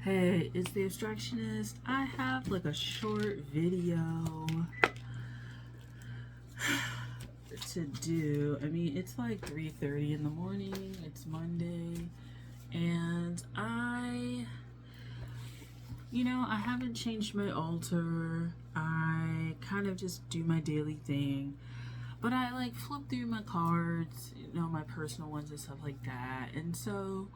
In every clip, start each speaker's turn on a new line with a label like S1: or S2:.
S1: Hey, it's the Abstractionist. I have like a short video to do. I mean, it's like 3:30 in the morning. It's Monday, and I haven't changed my altar. I kind of just do my daily thing, but I like flip through my cards, my personal ones and stuff like that. And so,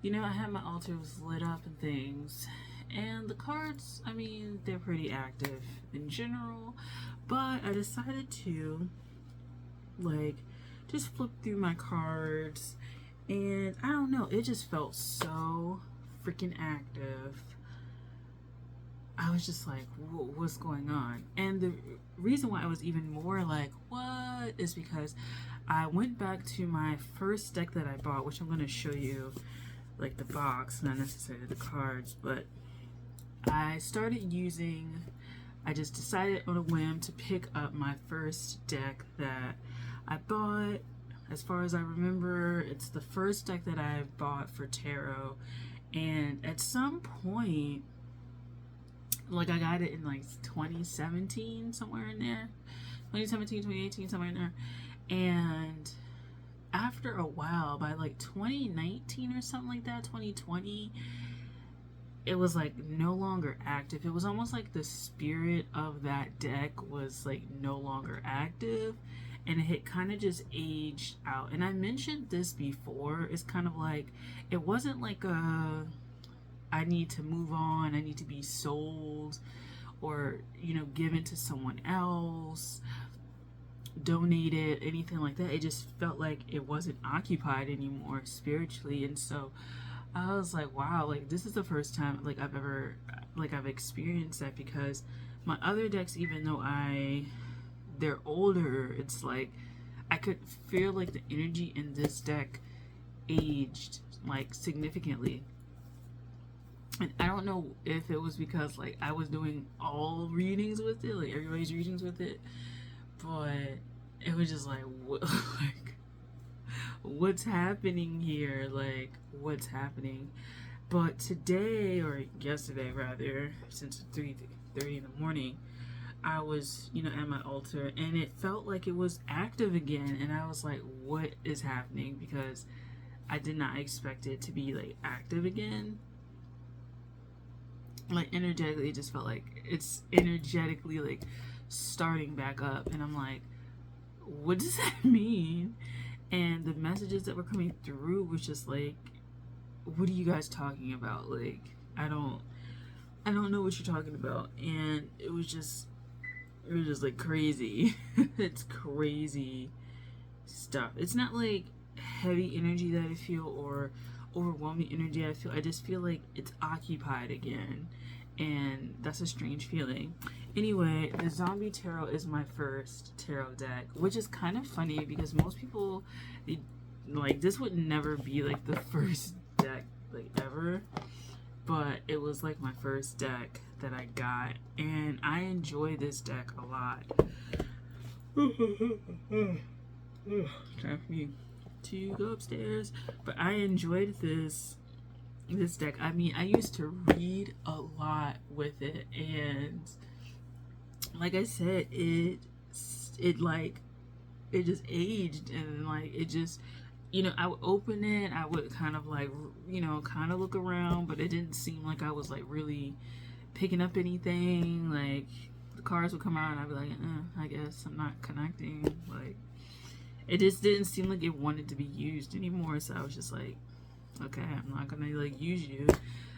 S1: I had my altars lit up and things. And the cards, I mean, they're pretty active in general, but I decided to like just flip through my cards, and I don't know, it just felt so freaking active. I was just like, what's going on? And the reason why I was even more like, what, is because I went back to my first deck that I bought, which I'm going to show you, like the box, not necessarily the cards, but I just decided on a whim to pick up my first deck that I bought. As far as I remember, it's the first deck that I bought for tarot, and at some point, like, I got it in like 2017, somewhere in there, 2017, 2018, somewhere in there, and after a while, by like 2019 or something like that, 2020, it was like no longer active. It was almost like the spirit of that deck was like no longer active, and it had kind of just aged out. And I mentioned this before. It's kind of like, it wasn't like I need to move on, I need to be sold, or given to someone else, donated, anything like that. It just felt like it wasn't occupied anymore spiritually. And so I was like, wow, like this is the first time like I've experienced that, because my other decks, even though they're older, it's like I could feel like the energy in this deck aged like significantly. And I don't know if it was because like I was doing all readings with it, like everybody's readings with it, but it was just like, what, like, what's happening here? Like, what's happening? But today, or yesterday rather, since it's 3:30 in the morning, I was, at my altar, and it felt like it was active again. And I was like, what is happening? Because I did not expect it to be like active again. Like energetically, it just felt like it's energetically like starting back up. And I'm like, what does that mean? And the messages that were coming through was just like, what are you guys talking about? Like, I don't know what you're talking about. And it was just like crazy. It's crazy stuff. It's not like heavy energy that I feel, or overwhelming energy I feel. I just feel like it's occupied again, and that's a strange feeling. Anyway, the Zombie Tarot is my first tarot deck, which is kind of funny because most people, like, this would never be like the first deck like ever, but it was like my first deck that I got, and I enjoy this deck a lot. Time for me to go upstairs. But I enjoyed this deck. I mean, I used to read a lot with it, and like I said, it just aged, and like it just, I would open it, I would kind of like, kind of look around, but it didn't seem like I was like really picking up anything. Like the cards would come out, and I'd be like, I guess I'm not connecting. Like, it just didn't seem like it wanted to be used anymore. So I was just like, okay, I'm not gonna like use you.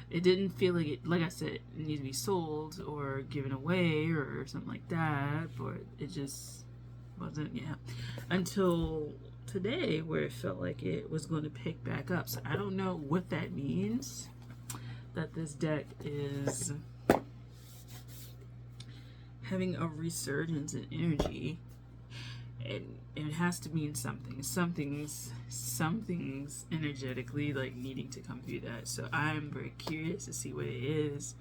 S1: It didn't feel like it, like I said, it needed to be sold or given away or something like that. But it just wasn't, until today, where it felt like it was going to pick back up. So I don't know what that means, that this deck is having a resurgence in energy. And it has to mean something. Something's energetically like needing to come through that. So I'm very curious to see what it is.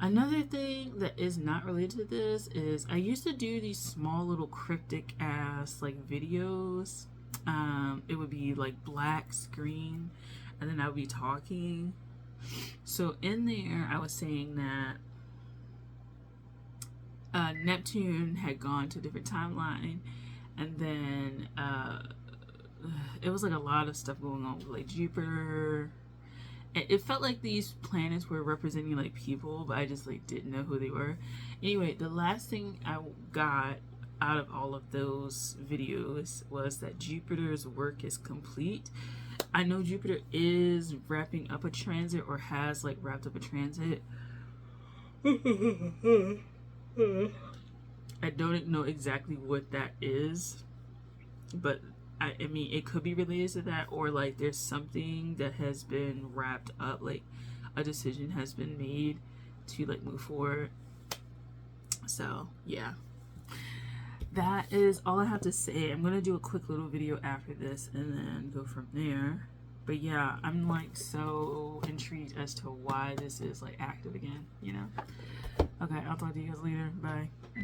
S1: Another thing that is not related to this is I used to do these small little cryptic ass like videos. It would be like black screen, and then I would be talking, So in there, I was saying that Neptune had gone to a different timeline, and then it was like a lot of stuff going on with like Jupiter. It felt like these planets were representing like people, but I just like didn't know who they were. Anyway, the last thing I got out of all of those videos was that Jupiter's work is complete. I know Jupiter is wrapping up a transit, or has like wrapped up a transit. I don't know exactly what that is, but I mean, it could be related to that, or like there's something that has been wrapped up, like a decision has been made to like move forward. So yeah, that is all I have to say. I'm gonna do a quick little video after this and then go from there. But yeah, I'm like so intrigued as to why this is like active again, you know? Okay, I'll talk to you guys later. Bye.